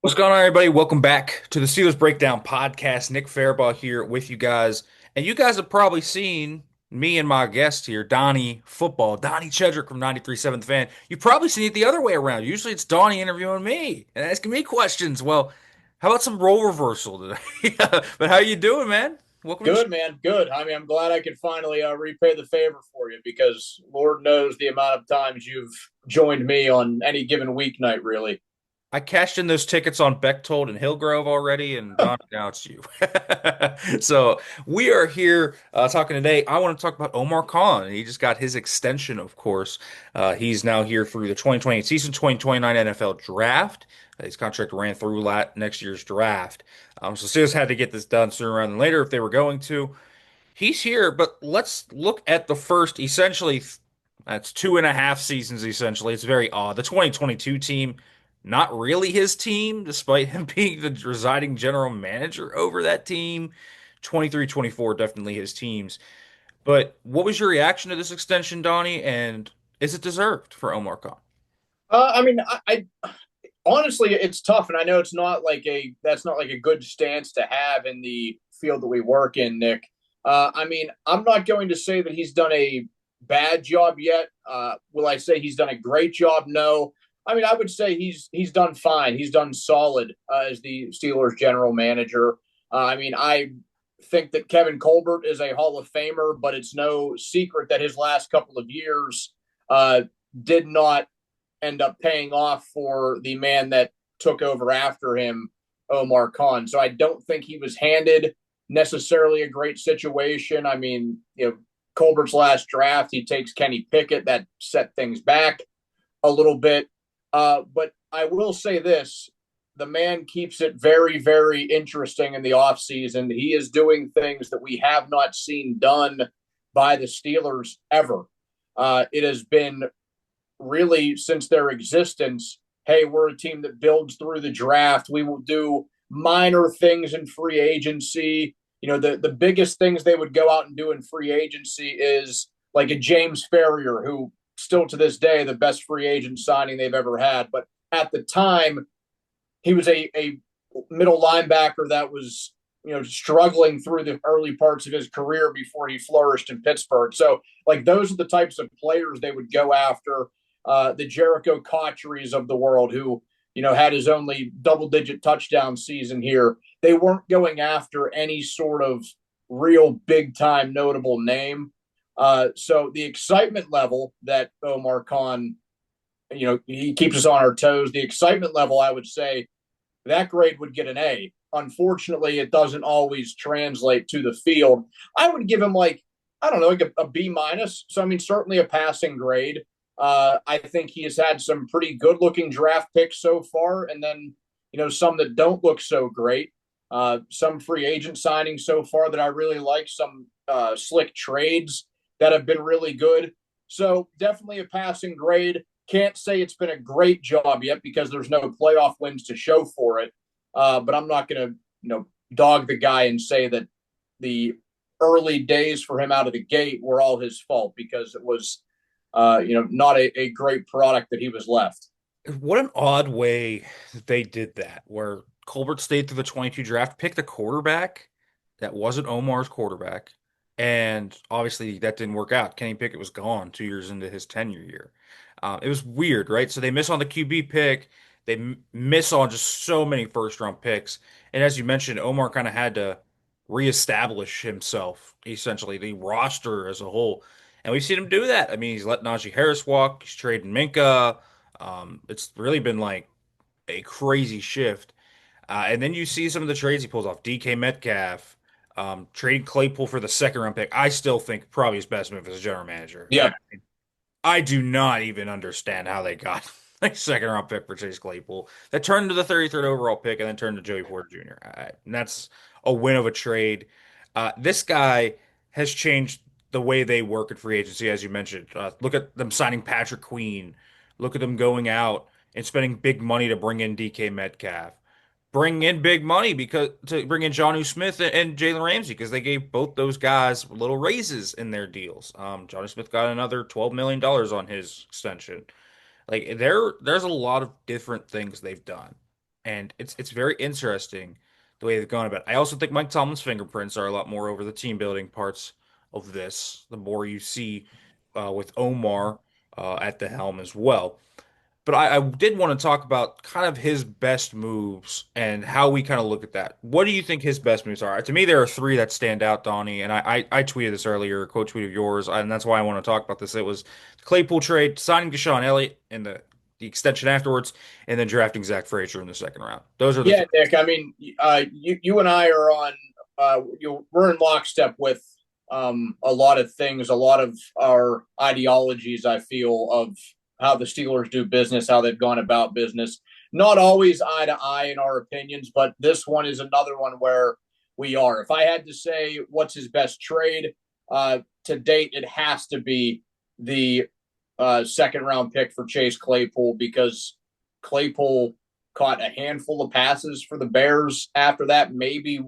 What's going on, everybody? Welcome back to the Steelers Breakdown Podcast. Nick Farabaugh here with you guys. And you guys have probably seen me and my guest here, Donny Donny Chedrick from 93.7 The Fan. You've probably seen it the other way around. Usually it's Donny interviewing me and asking me questions. Well, how about some role reversal today? But how you doing, man? Welcome to the show. Good, man. Good. I mean, I'm glad I could finally repay the favor for you because Lord knows the amount of times you've joined me on any given weeknight, really. I cashed in those tickets on Bechtold and Hillgrove already, and Don, now it's you. So we are here talking today. I want to talk about Omar Khan. He just got his extension, of course. He's now here through the 2028 season, 2029 NFL draft. His contract ran through next year's draft. So Steelers had to get this done sooner rather than later if they were going to. He's here, but let's look at the first, essentially, that's 2.5 seasons, essentially. It's very odd. The 2022 team, not really his team, despite him being the residing general manager over that team. 23-24, definitely his teams. But what was your reaction to this extension, Donnie? And is it deserved for Omar Khan? I mean, I honestly, it's tough, and I know it's not like that's not like a good stance to have in the field that we work in, Nick. I mean, I'm not going to say that he's done a bad job yet. Will I say he's done a great job? No. I mean, I would say he's done fine. He's done solid as the Steelers general manager. I mean, I think that Kevin Colbert is a Hall of Famer, but it's no secret that his last couple of years did not end up paying off for the man that took over after him, Omar Khan. So I don't think he was handed necessarily a great situation. I mean, Colbert's last draft, he takes Kenny Pickett. That set things back a little bit. But I will say this: the man keeps it very, very interesting in the offseason. He is doing things that we have not seen done by the Steelers ever. It has been really since their existence. Hey, we're a team that builds through the draft. We will do minor things in free agency. The biggest things they would go out and do in free agency is like a James Ferrier, who still to this day the best free agent signing they've ever had. But at the time, he was a middle linebacker that was struggling through the early parts of his career before he flourished in Pittsburgh. So like those are the types of players they would go after. The Jericho Cotcheries of the world, who had his only double-digit touchdown season here. They weren't going after any sort of real big-time notable name. So the excitement level that Omar Khan, he keeps us on our toes. The excitement level, I would say, that grade would get an A. Unfortunately, it doesn't always translate to the field. I would give him like, I don't know, like a B minus. So I mean, certainly a passing grade. I think he has had some pretty good looking draft picks so far, and then some that don't look so great. Some free agent signings so far that I really like. Some slick trades that have been really good. So definitely a passing grade. Can't say it's been a great job yet because there's no playoff wins to show for it. But I'm not going to dog the guy and say that the early days for him out of the gate were all his fault, because it was not a great product that he was left. What an odd way that they did that, where Colbert stayed through the 22 draft, picked a quarterback that wasn't Omar's quarterback, and obviously that didn't work out. Kenny Pickett was gone 2 years into his tenure year. It was weird, right? So they miss on the QB pick. They miss on just so many first round picks. And as you mentioned, Omar kind of had to reestablish himself, essentially, the roster as a whole. And we've seen him do that. I mean, he's let Najee Harris walk, he's traded Minka. It's really been like a crazy shift. And then you see some of the trades he pulls off. DK Metcalf, trading Claypool for the second round pick. I still think probably his best move as a general manager. Yeah. I do not even understand how they got a second round pick for Chase Claypool. That turned to the 33rd overall pick and then turned to Joey Porter Jr. And that's a win of a trade. This guy has changed the way they work at free agency, as you mentioned. Look at them signing Patrick Queen. Look at them going out and spending big money to bring in DK Metcalf. Bring in big money because to bring in Jonnu Smith and Jalen Ramsey, because they gave both those guys little raises in their deals. Jonnu Smith got another $12 million on his extension. Like there's a lot of different things they've done. And it's very interesting the way they've gone about it. I also think Mike Tomlin's fingerprints are a lot more over the team building parts of this. The more you see with Omar at the helm as well. But I did want to talk about kind of his best moves and how we kind of look at that. What do you think his best moves are? To me, there are three that stand out, Donnie, and I tweeted this earlier, a quote tweet of yours, and that's why I want to talk about this. It was the Claypool trade, signing Deshaun Elliott, and the extension afterwards, and then drafting Zach Frazier in the second round. Those are the Yeah, three. Nick. I mean, you and I are on. We're in lockstep with a lot of things, a lot of our ideologies. I feel of how the Steelers do business, how they've gone about business. Not always eye to eye in our opinions, but this one is another one where we are. If I had to say what's his best trade to date, it has to be the second round pick for Chase Claypool because Claypool caught a handful of passes for the Bears after that, maybe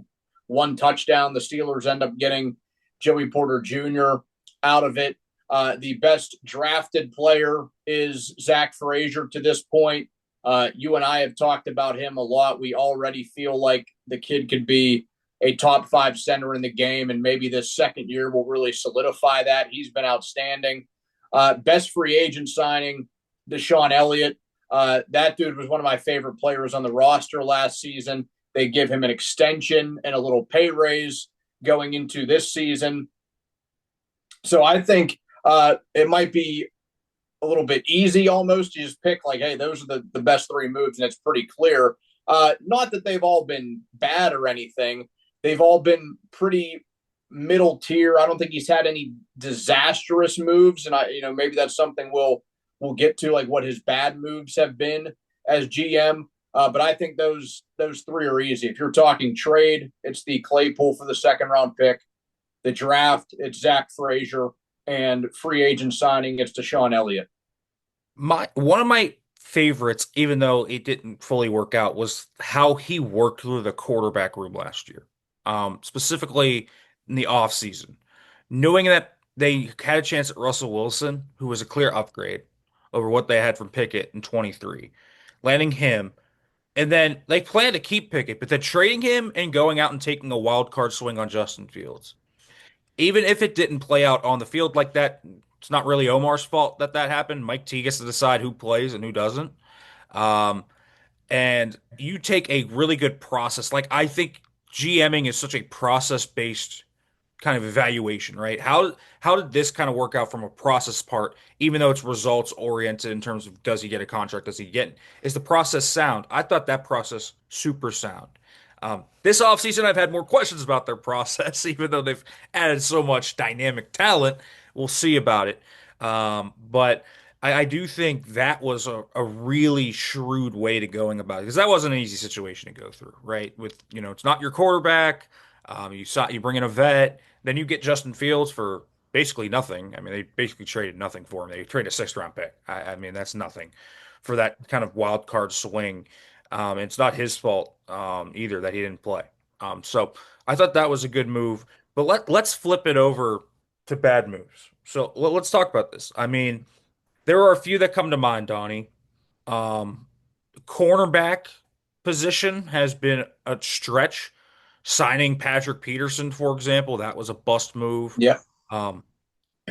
one touchdown. The Steelers end up getting Joey Porter Jr. out of it. The best drafted player is Zach Frazier to this point. You and I have talked about him a lot. We already feel like the kid could be a top five center in the game, and maybe this second year will really solidify that. He's been outstanding. Best free agent signing, Deshaun Elliott. That dude was one of my favorite players on the roster last season. They give him an extension and a little pay raise going into this season. So I think it might be a little bit easy almost. You just pick like, hey, those are the best three moves, and it's pretty clear. Not that they've all been bad or anything. They've all been pretty middle tier. I don't think he's had any disastrous moves, and maybe that's something we'll get to, like what his bad moves have been as GM. But I think those three are easy. If you're talking trade, it's the Claypool for the second round pick. The draft, it's Zach Frazier, and free agent signing, it's Deshaun Elliott. My one of my favorites, even though it didn't fully work out, was how he worked through the quarterback room last year. Specifically in the offseason. Knowing that they had a chance at Russell Wilson, who was a clear upgrade over what they had from Pickett in 23, landing him, and then they plan to keep Pickett, but then trading him and going out and taking a wild card swing on Justin Fields. Even if it didn't play out on the field like that, it's not really Omar's fault that that happened. Mike T gets to decide who plays and who doesn't. Um, and you take a really good process. Like I think GMing is such a process-based kind of evaluation, right? How did this kind of work out from a process part, even though it's results oriented in terms of does he get a contract, does he get is the process sound? I thought that process super sound. This offseason, I've had more questions about their process, even though they've added so much dynamic talent. We'll see about it. But I do think that was a really shrewd way to going about it because that wasn't an easy situation to go through, right? With, it's not your quarterback. You bring in a vet, then you get Justin Fields for basically nothing. I mean, they basically traded nothing for him. They traded a sixth round pick. I mean, that's nothing for that kind of wild card swing. It's not his fault either that he didn't play. So I thought that was a good move. But let's flip it over to bad moves. So let's talk about this. I mean, there are a few that come to mind, Donnie. Um, Cornerback position has been a stretch. Signing Patrick Peterson, for example, that was a bust move. Yeah. Um,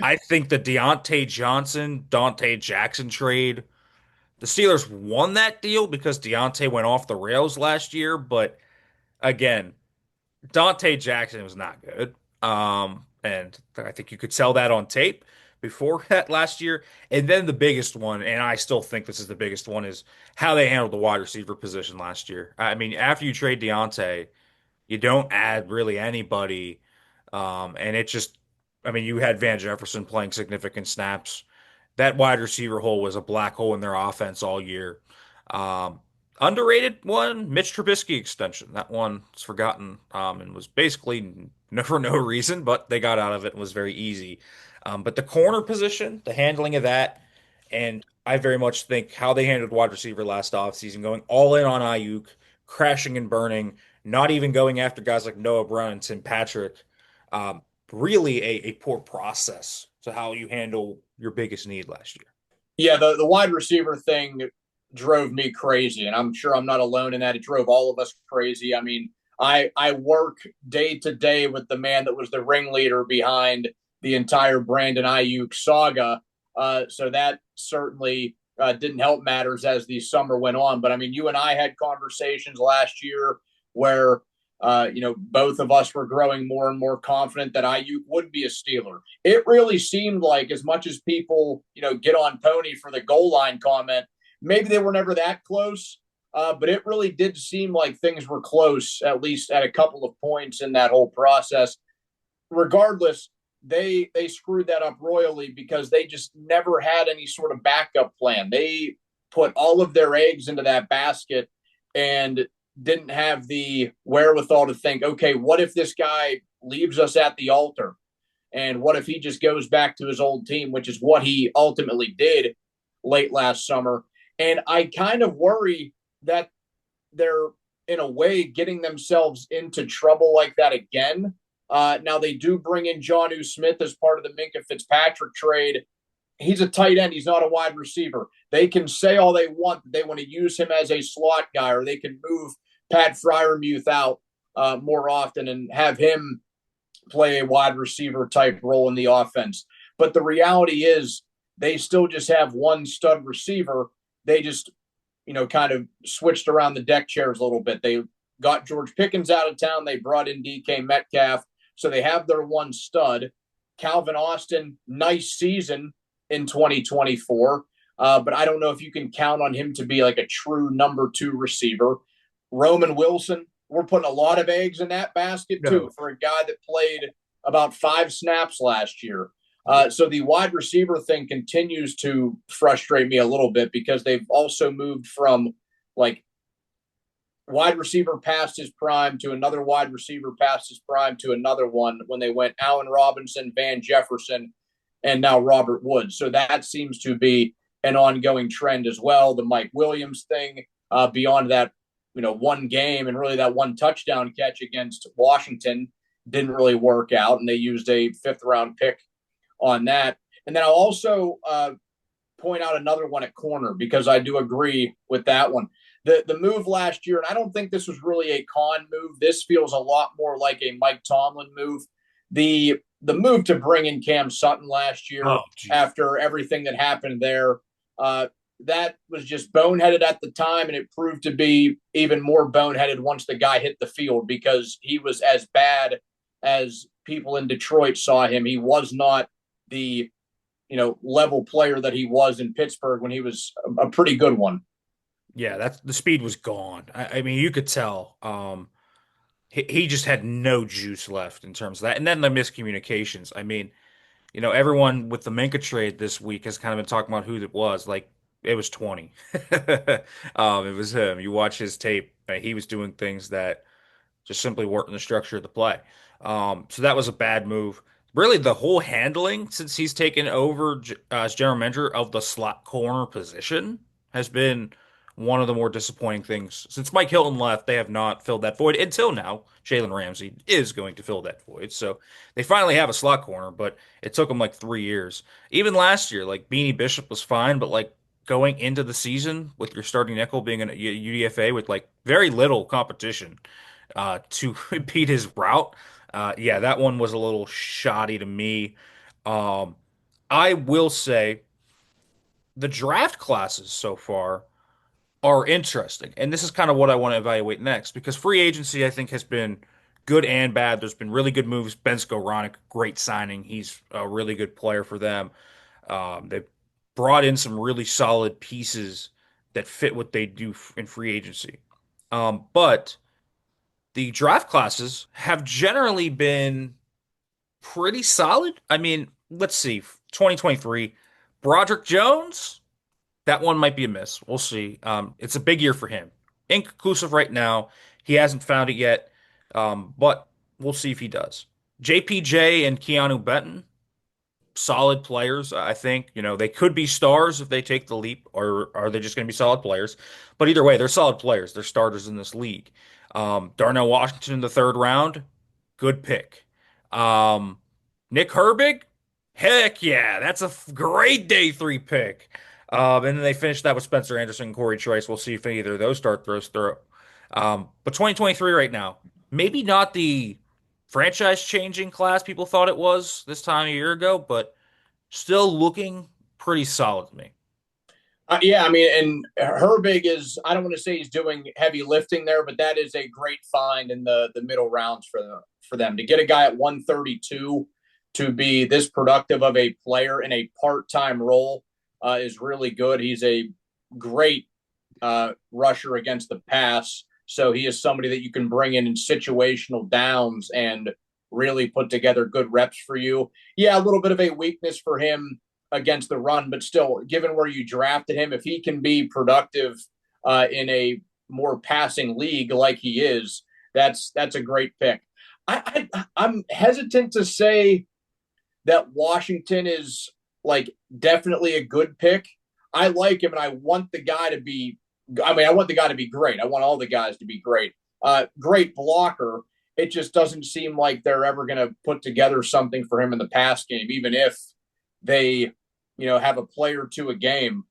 I think the Deontay Johnson, Dante Jackson trade, the Steelers won that deal because Deontay went off the rails last year. But again, Dante Jackson was not good. And I think you could sell that on tape before that last year. And then the biggest one, and I still think this is the biggest one, is how they handled the wide receiver position last year. I mean, after you trade Deontay, you don't add really anybody. And it just, I mean, you had Van Jefferson playing significant snaps. That wide receiver hole was a black hole in their offense all year. Um, Underrated one, Mitch Trubisky extension. That one was forgotten and was basically for no reason, but they got out of it and was very easy. But the corner position, the handling of that, and I very much think how they handled wide receiver last offseason, going all in on Ayuk, crashing and burning, not even going after guys like Noah Brown and Tim Patrick. Um, Really a poor process to how you handle your biggest need last year. Yeah, the wide receiver thing, drove me crazy, and I'm sure I'm not alone in that. It drove all of us crazy. I mean, I work day to day with the man that was the ringleader behind the entire Brandon Ayuk saga, so that certainly didn't help matters as the summer went on. But I mean, you and I had conversations last year where both of us were growing more and more confident that Ayuk would be a Steeler. It really seemed like, as much as people, get on Pony for the goal line comment, maybe they were never that close. But it really did seem like things were close, at least at a couple of points in that whole process. Regardless, they screwed that up royally because they just never had any sort of backup plan. They put all of their eggs into that basket and didn't have the wherewithal to think, okay, what if this guy leaves us at the altar? And what if he just goes back to his old team, which is what he ultimately did late last summer? And I kind of worry that they're, in a way, getting themselves into trouble like that again. Now, they do bring in Jonnu Smith as part of the Minkah Fitzpatrick trade. He's a tight end. He's not a wide receiver. They can say all they want that they want to use him as a slot guy, or they can move Pat Fryermuth out more often and have him play a wide receiver type role in the offense. But the reality is they still just have one stud receiver. They just, kind of switched around the deck chairs a little bit. They got George Pickens out of town. They brought in DK Metcalf. So they have their one stud. Calvin Austin, nice season in 2024. But I don't know if you can count on him to be like a true number two receiver. Roman Wilson, we're putting a lot of eggs in that basket too, No. for a guy that played about 5 snaps last year. So the wide receiver thing continues to frustrate me a little bit because they've also moved from like wide receiver past his prime to another wide receiver past his prime to another one when they went Allen Robinson, Van Jefferson, and now Robert Woods. So that seems to be an ongoing trend as well. The Mike Williams thing, beyond that, one game and really that one touchdown catch against Washington didn't really work out, and they used a fifth-round pick on that. And then I'll also point out another one at corner because I do agree with that one. The move last year, and I don't think this was really a Khan move. This feels a lot more like a Mike Tomlin move. The move to bring in Cam Sutton last year Oh, geez. after everything that happened there, that was just boneheaded at the time, and it proved to be even more boneheaded once the guy hit the field because he was as bad as people in Detroit saw him. He was not the level player that he was in Pittsburgh when he was a pretty good one. Yeah, that's the speed was gone. I mean, you could tell. He just had no juice left in terms of that. And then the miscommunications. I mean, everyone with the Minka trade this week has kind of been talking about who it was. Like it was 20. It was him. You watch his tape, he was doing things that just simply weren't in the structure of the play. So that was a bad move. Really, the whole handling since he's taken over as general manager of the slot corner position has been one of the more disappointing things. Since Mike Hilton left, they have not filled that void until now. Jalen Ramsey is going to fill that void. So they finally have a slot corner, but it took them like 3 years. Even last year, like Beanie Bishop was fine, but like going into the season with your starting nickel being a UDFA with like very little competition to repeat his route. Yeah, that one was a little shoddy to me. Um, I will say the draft classes so far are interesting, and this is kind of what I want to evaluate next because free agency I think has been good and bad. There's been really good moves. Ben Skowronek, great signing. He's a really good player for them. They've brought in some really solid pieces that fit what they do in free agency. But the draft classes have generally been pretty solid. I mean, let's see, 2023, Broderick Jones, that one might be a miss. We'll see. It's a big year for him. Inconclusive right now. He hasn't found it yet, but we'll see if he does. JPJ and Keanu Benton, solid players. I think, they could be stars if they take the leap, or are they just going to be solid players? But either way, they're solid players. They're starters in this league. Darnell Washington in the third round, good pick. Nick Herbig, heck yeah, that's a great day three pick. And then they finished that with Spencer Anderson and Corey Trice. We'll see if either of those start throws through. But 2023 right now, maybe not the franchise changing class people thought it was this time a year ago, but still looking pretty solid to me. Yeah, I mean, and Herbig is, I don't want to say he's doing heavy lifting there, but that is a great find in the middle rounds for them to get a guy at 132 to be this productive of a player in a part-time role is really good. He's a great rusher against the pass. So he is somebody that you can bring in situational downs and really put together good reps for you. Yeah, a little bit of a weakness for him against the run, but still, given where you drafted him, if he can be productive in a more passing league like he is, that's a great pick. I'm hesitant to say that Washington is like definitely a good pick. I like him, and I want the guy to be. I mean, I want the guy to be great. I want all the guys to be great. Great blocker. It just doesn't seem like they're ever going to put together something for him in the pass game, even if they, have a play or two a game.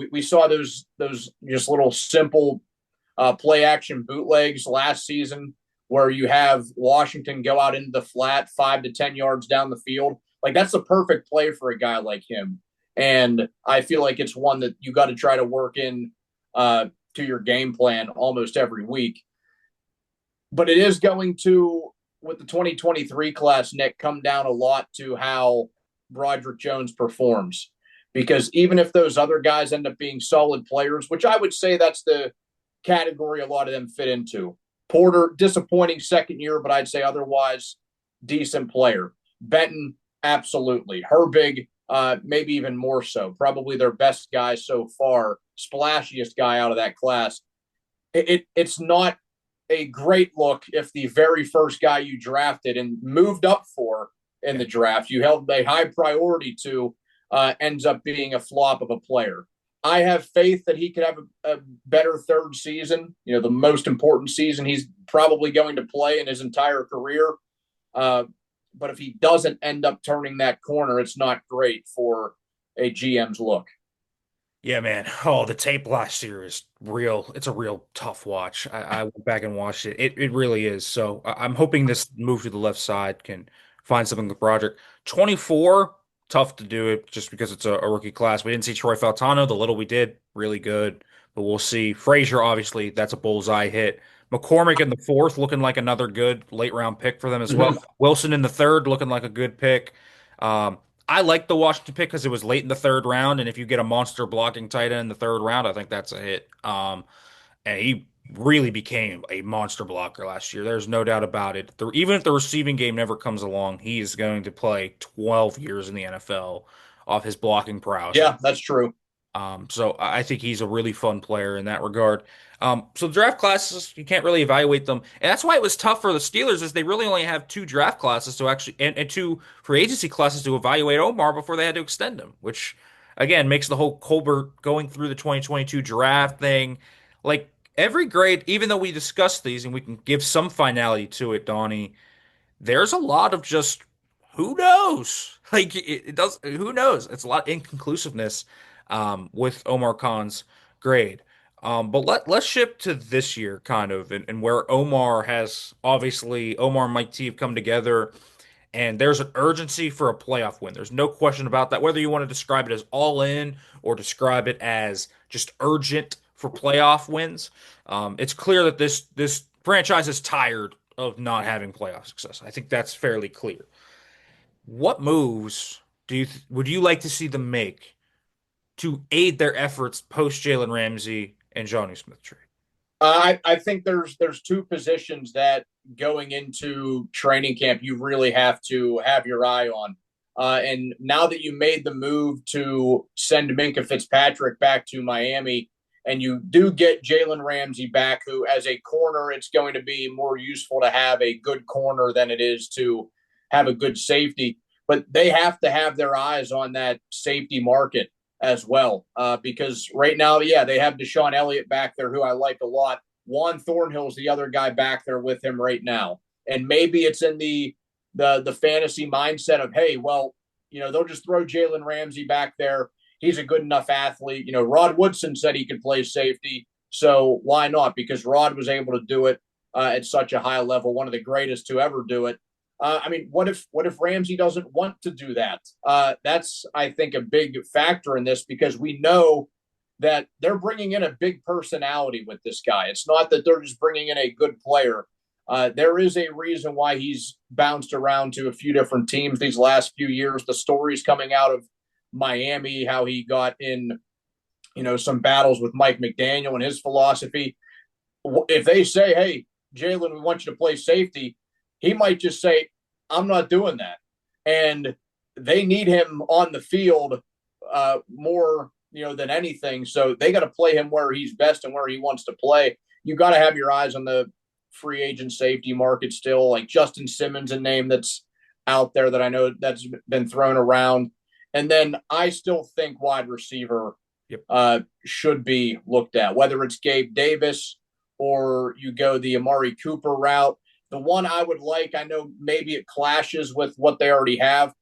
We saw those just little simple play action bootlegs last season where you have Washington go out into the flat 5 to 10 yards down the field. Like that's the perfect play for a guy like him. And I feel like it's one that you got to try to work in to your game plan almost every week. But it is going to, with the 2023 class, Nick, come down a lot to how Broderick Jones performs. Because even if those other guys end up being solid players, which I would say that's the category a lot of them fit into. Porter, disappointing second year, but I'd say otherwise decent player. Benton, absolutely. Herbig, maybe even more so. Probably their best guy so far, splashiest guy out of that class. It's not a great look if the very first guy you drafted and moved up for in the draft, you held a high priority to, ends up being a flop of a player. I have faith that he could have a better third season, the most important season he's probably going to play in his entire career. But if he doesn't end up turning that corner, it's not great for a GM's look. Yeah, man. Oh, the tape last year is real. It's a real tough watch. I went back and watched it. It really is. So I'm hoping this move to the left side can find something with Broderick. 24, tough to do it just because it's a rookie class. We didn't see Troy Faltano. The little we did, really good. But we'll see. Frazier, obviously, that's a bullseye hit. McCormick in the fourth, looking like another good late round pick for them as well. Mm-hmm. Wilson in the third, looking like a good pick. Um, I like the Washington pick because it was late in the third round, and if you get a monster blocking tight end in the third round, I think that's a hit. And he really became a monster blocker last year. There's no doubt about it. Even if the receiving game never comes along, he is going to play 12 years in the NFL off his blocking prowess. Yeah, that's true. So I think he's a really fun player in that regard. So draft classes, you can't really evaluate them. And that's why it was tough for the Steelers is they really only have two draft classes to actually and two free agency classes to evaluate Omar before they had to extend him, which again makes the whole Colbert going through the 2022 draft thing like every grade, even though we discussed these and we can give some finality to it, Donnie, there's a lot of just who knows? Like it does, who knows? It's a lot of inconclusiveness with Omar Khan's grade. But let's shift to this year, kind of, and where Omar has obviously Omar and Mike T have come together, and there's an urgency for a playoff win. There's no question about that. Whether you want to describe it as all in or describe it as just urgent for playoff wins, it's clear that this franchise is tired of not having playoff success. I think that's fairly clear. What moves would you like to see them make to aid their efforts post Jalen Ramsey and Johnny Smith trade? I think there's two positions that going into training camp you really have to have your eye on. And now that you made the move to send Minkah Fitzpatrick back to Miami, and you do get Jalen Ramsey back, who as a corner, it's going to be more useful to have a good corner than it is to have a good safety. But they have to have their eyes on that safety market as well. Because right now, yeah, they have Deshaun Elliott back there, who I like a lot. Juan Thornhill's the other guy back there with him right now. And maybe it's in the fantasy mindset of, hey, well, they'll just throw Jalen Ramsey back there. he's a good enough athlete. Rod Woodson said he could play safety, so why not? Because Rod was able to do it at such a high level, one of the greatest to ever do it. What if Ramsey doesn't want to do that? That's, I think, a big factor in this, because we know that they're bringing in a big personality with this guy. It's not that they're just bringing in a good player. There is a reason why he's bounced around to a few different teams these last few years. The stories coming out of Miami, how he got in, some battles with Mike McDaniel and his philosophy. If they say, "Hey, Jalen, we want you to play safety," he might just say, "I'm not doing that." And they need him on the field more, than anything. So they got to play him where he's best and where he wants to play. You got to have your eyes on the free agent safety market still. Like Justin Simmons, a name that's out there that I know that's been thrown around. And then I still think wide receiver Yep. should be looked at, whether it's Gabe Davis or you go the Amari Cooper route. The one I would like, I know maybe it clashes with what they already have.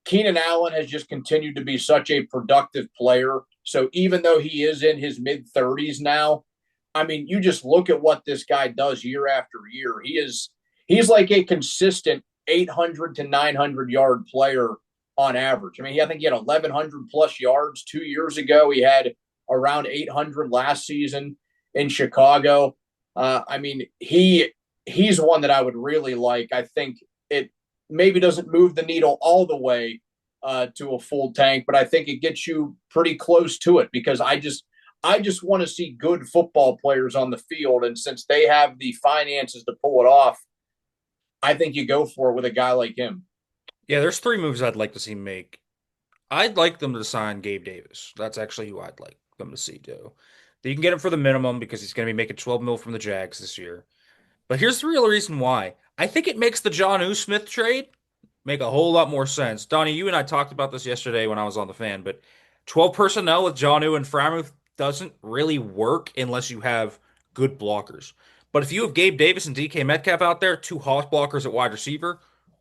Keenan Allen has just continued to be such a productive player. So even though he is in his mid 30s now, I mean, you just look at what this guy does year after year. He's like a consistent 800 to 900 yard player on average. I mean, I think he had 1,100 plus yards 2 years ago. He had around 800 last season in Chicago. He's one that I would really like. I think it maybe doesn't move the needle all the way to a full tank, but I think it gets you pretty close to it, because I just want to see good football players on the field, and since they have the finances to pull it off, I think you go for it with a guy like him. Yeah, there's three moves I'd like to see make. I'd like them to sign Gabe Davis. That's actually who I'd like them to see do. You can get him for the minimum because he's going to be making 12 mil from the Jags this year. But here's the real reason why. I think it makes the Jonnu Smith trade make a whole lot more sense. Donnie, you and I talked about this yesterday when I was on the fan, but 12 personnel with Jonnu and Framuth doesn't really work unless you have good blockers. But if you have Gabe Davis and DK Metcalf out there, two hawk blockers at wide receiver,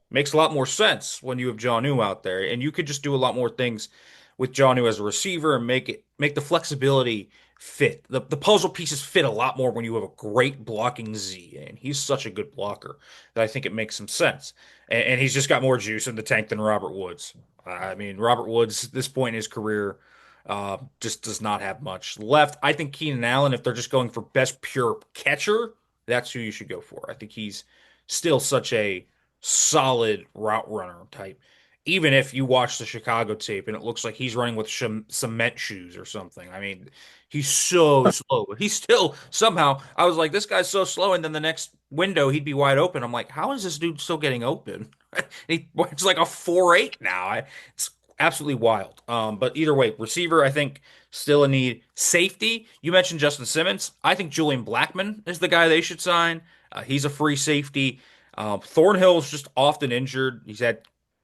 makes a lot more sense when you have Jonnu out there. And you could just do a lot more things with Jonnu as a receiver and make the flexibility fit. The puzzle pieces fit a lot more when you have a great blocking Z, and he's such a good blocker that I think it makes some sense. And he's just got more juice in the tank than Robert Woods. I mean, Robert Woods, at this point in his career, just does not have much left. I think Keenan Allen, if they're just going for best pure catcher, that's who you should go for. I think he's still such a solid route runner type. Even if you watch the Chicago tape and it looks like he's running with cement shoes or something. I mean, he's so slow, but he's still somehow. I was like, this guy's so slow, and then the next window he'd be wide open. I'm like, how is this dude still getting open? It's like a 4.8 now. It's absolutely wild. But either way, receiver, I think still a need. Safety, you mentioned Justin Simmons. I think Julian Blackmon is the guy they should sign. He's a free safety. Thornhill is just often injured. He's had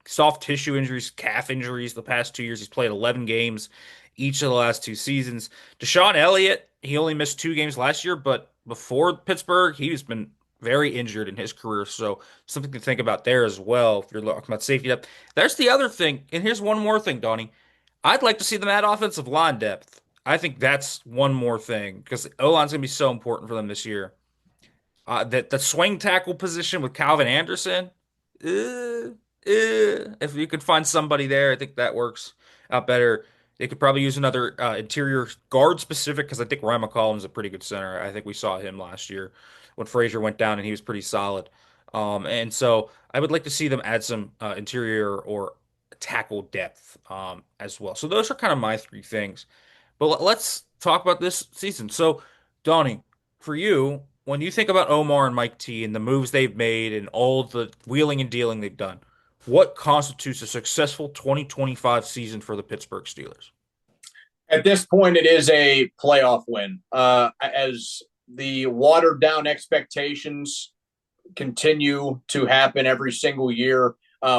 soft tissue injuries, calf injuries the past 2 years. He's played 11 games each of the last two seasons. Deshaun Elliott, he only missed 2 games last year, but before Pittsburgh, he's been very injured in his career. So something to think about there as well if you're talking about safety depth. There's the other thing, and here's one more thing, Donnie. I'd like to see them add offensive line depth. I think that's one more thing because O-line's going to be so important for them this year. That the swing tackle position with Calvin Anderson, if you could find somebody there, I think that works out better. They could probably use another interior guard specific because I think Ryan McCollum's a pretty good center. I think we saw him last year when Frazier went down and he was pretty solid. And so I would like to see them add some interior or tackle depth as well. So those are kind of my three things. But let's talk about this season. So, Donnie, for you, when you think about Omar and Mike T and the moves they've made and all the wheeling and dealing they've done, what constitutes a successful 2025 season for the Pittsburgh Steelers? At this point, it is a playoff win. As the watered down expectations continue to happen every single year,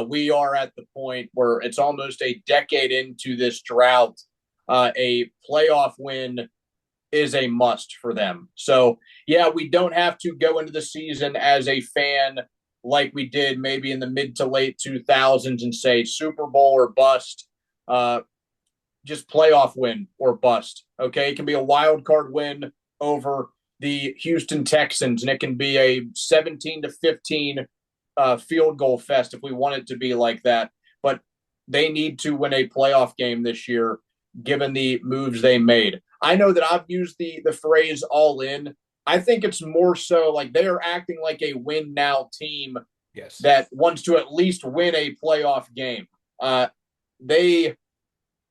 we are at the point where it's almost a decade into this drought. A playoff win is a must for them. So, yeah, we don't have to go into the season as a fan like we did maybe in the mid to late 2000s and say Super Bowl or bust. just playoff win or bust. Okay, it can be a wild card win over the Houston Texans, and it can be a 17-15 field goal fest if we want it to be like that. But they need to win a playoff game this year, given the moves they made. I know that I've used the phrase "all in." I think it's more so like they are acting like a win now team Yes. that wants to at least win a playoff game. They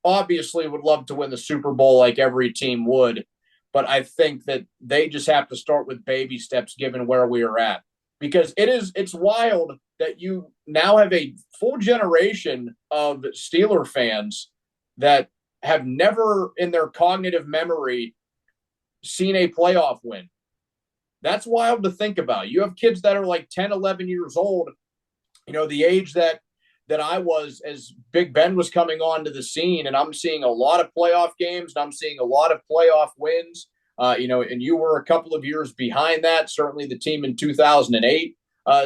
obviously would love to win the Super Bowl like every team would, but I think that they just have to start with baby steps given where we are at. Because it's wild that you now have a full generation of Steeler fans that have never in their cognitive memory seen a playoff win. That's wild to think about. You have kids that are like 10, 11 years old, the age that I was as Big Ben was coming onto the scene, and I'm seeing a lot of playoff games, and I'm seeing a lot of playoff wins. And you were a couple of years behind that. Certainly, the team in 2008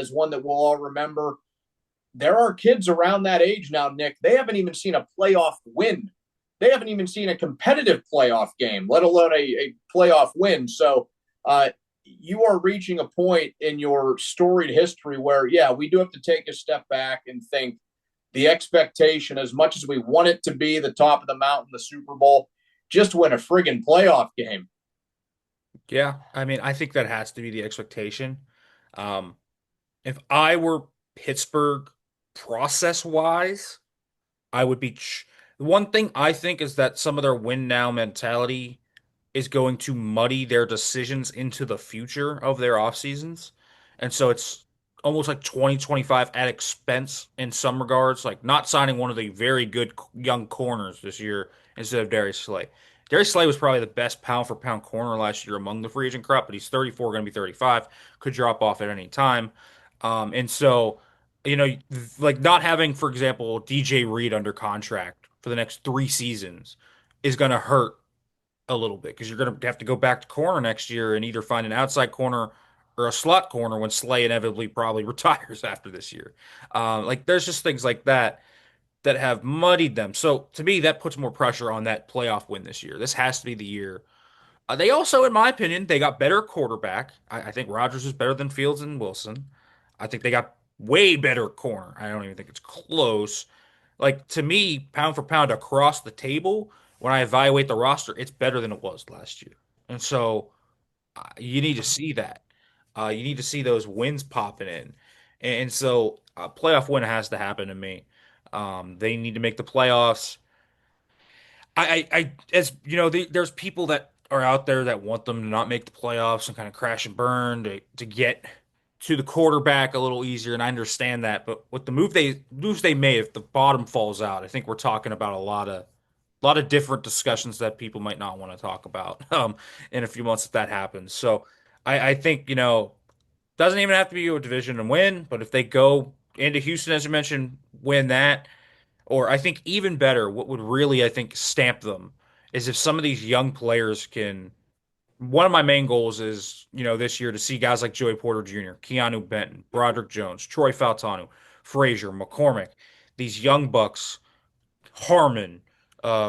is one that we'll all remember. There are kids around that age now, Nick. They haven't even seen a playoff win. They haven't even seen a competitive playoff game, let alone a playoff win. So you are reaching a point in your storied history where, yeah, we do have to take a step back and think the expectation, as much as we want it to be the top of the mountain, the Super Bowl, just win a friggin' playoff game. Yeah, I mean, I think that has to be the expectation. Um, if I were Pittsburgh process wise, I would be. The one thing I think is that some of their win now mentality is going to muddy their decisions into the future of their off seasons. And so it's almost like 2025 at expense in some regards, like not signing one of the very good young corners this year instead of Darius Slay. Darius Slay was probably the best pound for pound corner last year among the free agent crop, but he's 34, going to be 35, could drop off at any time. And so, you know, like not having, for example, DJ Reed under contract for the next 3 seasons is going to hurt a little bit because you're going to have to go back to corner next year and either find an outside corner or a slot corner when Slay inevitably probably retires after this year. Like there's just things like that that have muddied them. So to me, that puts more pressure on that playoff win this year. This has to be the year. They also, in my opinion, they got better quarterback. I think Rodgers is better than Fields and Wilson. I think they got way better corner. I don't even think it's close. Like to me, pound for pound across the table, when I evaluate the roster, it's better than it was last year. And so you need to see that. You need to see those wins popping in. And so a playoff win has to happen to me. They need to make the playoffs. As you know, there's people that are out there that want them to not make the playoffs and kind of crash and burn to get to the quarterback a little easier, and I understand that. But with the moves they made, if the bottom falls out, I think we're talking about a lot of different discussions that people might not want to talk about in a few months if that happens. So I think, doesn't even have to be a division and win, but if they go into Houston, as you mentioned, win that, or I think even better, what would really, I think, stamp them is if some of these young players can. One of my main goals is, this year to see guys like Joey Porter Jr., Keanu Benton, Broderick Jones, Troy Faltanu, Frazier, McCormick, these young bucks, Harmon,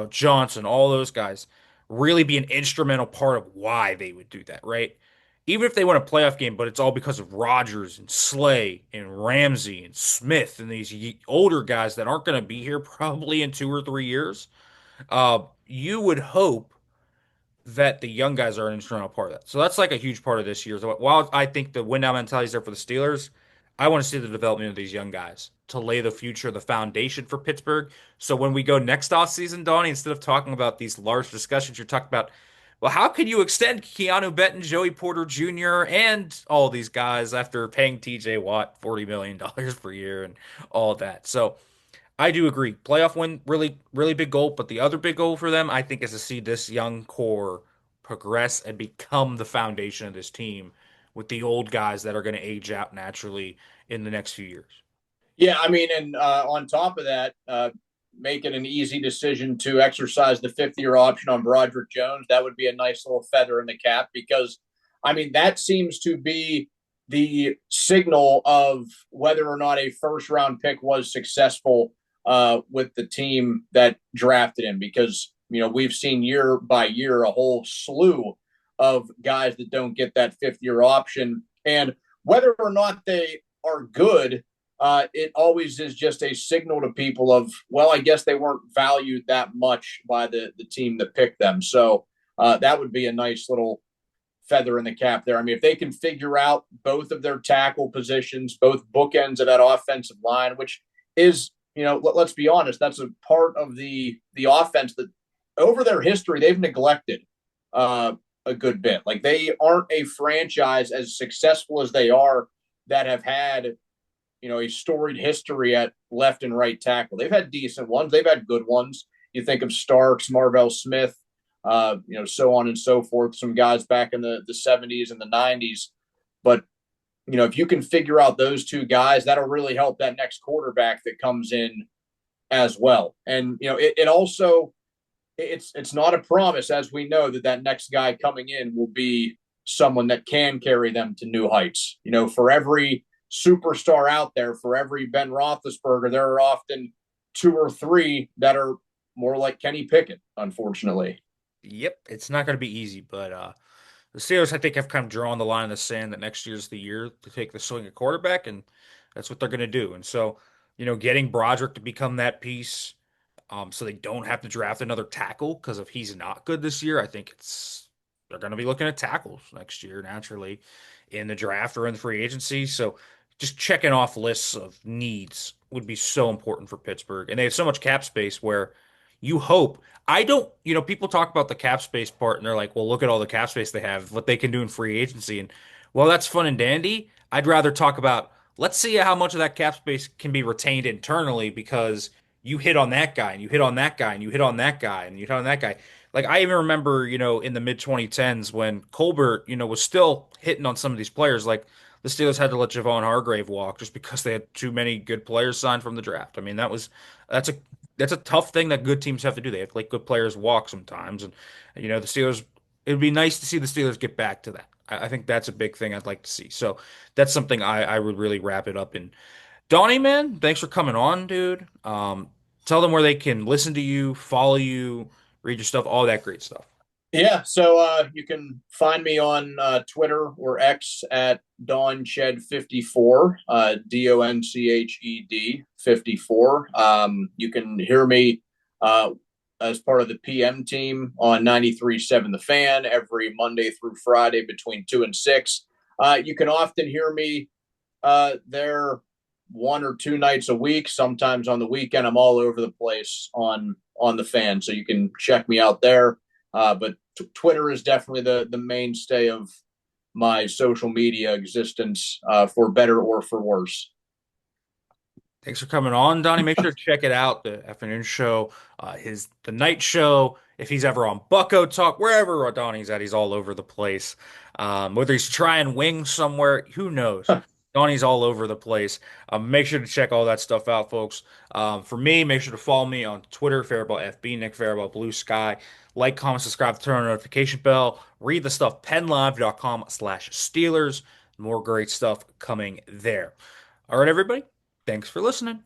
Johnson, all those guys really be an instrumental part of why they would do that, right? Even if they win a playoff game, but it's all because of Rodgers and Slay and Ramsey and Smith and these older guys that aren't going to be here probably in 2 or 3 years. You would hope that the young guys are an instrumental part of that. So that's like a huge part of this year. So while I think the win now mentality is there for the Steelers, I want to see the development of these young guys to lay the future, the foundation for Pittsburgh. So when we go next offseason, Donnie, instead of talking about these large discussions, you're talking about, well, how can you extend Keanu Benton, Joey Porter Jr., and all these guys after paying TJ Watt $40 million per year and all that? So I do agree. Playoff win, really, really big goal. But the other big goal for them, I think, is to see this young core progress and become the foundation of this team with the old guys that are going to age out naturally in the next few years. Yeah, I mean, and on top of that, make it an easy decision to exercise the 5th-year option on Broderick Jones. That would be a nice little feather in the cap because, I mean, that seems to be the signal of whether or not a first-round pick was successful with the team that drafted him because we've seen year by year a whole slew of guys that don't get that fifth-year option, and whether or not they are good, it always is just a signal to people of, well, I guess they weren't valued that much by the team that picked them. So that would be a nice little feather in the cap there. I mean, if they can figure out both of their tackle positions, both bookends of that offensive line, which is, let's be honest, that's a part of the offense that over their history they've neglected a good bit. Like they aren't a franchise as successful as they are that have had a storied history at left and right tackle. They've had decent ones. They've had good ones. You think of Starks, Marvell Smith, so on and so forth. Some guys back in the 70s and the 90s. But, if you can figure out those two guys, that'll really help that next quarterback that comes in as well. And, it also, it's not a promise, as we know, that next guy coming in will be someone that can carry them to new heights. For every superstar out there, for every Ben Roethlisberger, there are often two or three that are more like Kenny Pickett, unfortunately. Yep, it's not going to be easy, but the Steelers, I think, have kind of drawn the line in the sand that next year's the year to take the swing at quarterback, and that's what they're going to do. And so, getting Broderick to become that piece, so they don't have to draft another tackle because if he's not good this year, I think they're going to be looking at tackles next year naturally in the draft or in the free agency. So just checking off lists of needs would be so important for Pittsburgh, and they have so much cap space where you hope. I don't, people talk about the cap space part and they're like, well, look at all the cap space they have, what they can do in free agency. And well, that's fun and dandy. I'd rather talk about, let's see how much of that cap space can be retained internally because you hit on that guy and you hit on that guy and you hit on that guy and you hit on that guy. Like I even remember, in the mid 2010s when Colbert, was still hitting on some of these players, like the Steelers had to let Javon Hargrave walk just because they had too many good players signed from the draft. I mean, that's a that's a tough thing that good teams have to do. They have to let good players walk sometimes, and the Steelers. It would be nice to see the Steelers get back to that. I think that's a big thing I'd like to see. So that's something I would really wrap it up in. Donnie, man, thanks for coming on, dude. Tell them where they can listen to you, follow you, read your stuff, all that great stuff. Yeah, so you can find me on Twitter or X at DonChed54, DonChed 54. You can hear me as part of the PM team on 93.7 The Fan every Monday through Friday between 2 and 6. You can often hear me there one or two nights a week. Sometimes on the weekend, I'm all over the place on the Fan, so you can check me out there. But Twitter is definitely the mainstay of my social media existence, for better or for worse. Thanks for coming on, Donnie. Make sure to check it out, the afternoon show, the night show. If he's ever on Bucko Talk, wherever Donnie's at, he's all over the place. Whether he's trying wings somewhere, who knows? Donnie's all over the place. Make sure to check all that stuff out, folks. For me, make sure to follow me on Twitter, Farabaugh FB, Nick Farabaugh Blue Sky. Like, comment, subscribe, turn on the notification bell. Read the stuff, pennlive.com/Steelers. More great stuff coming there. All right, everybody. Thanks for listening.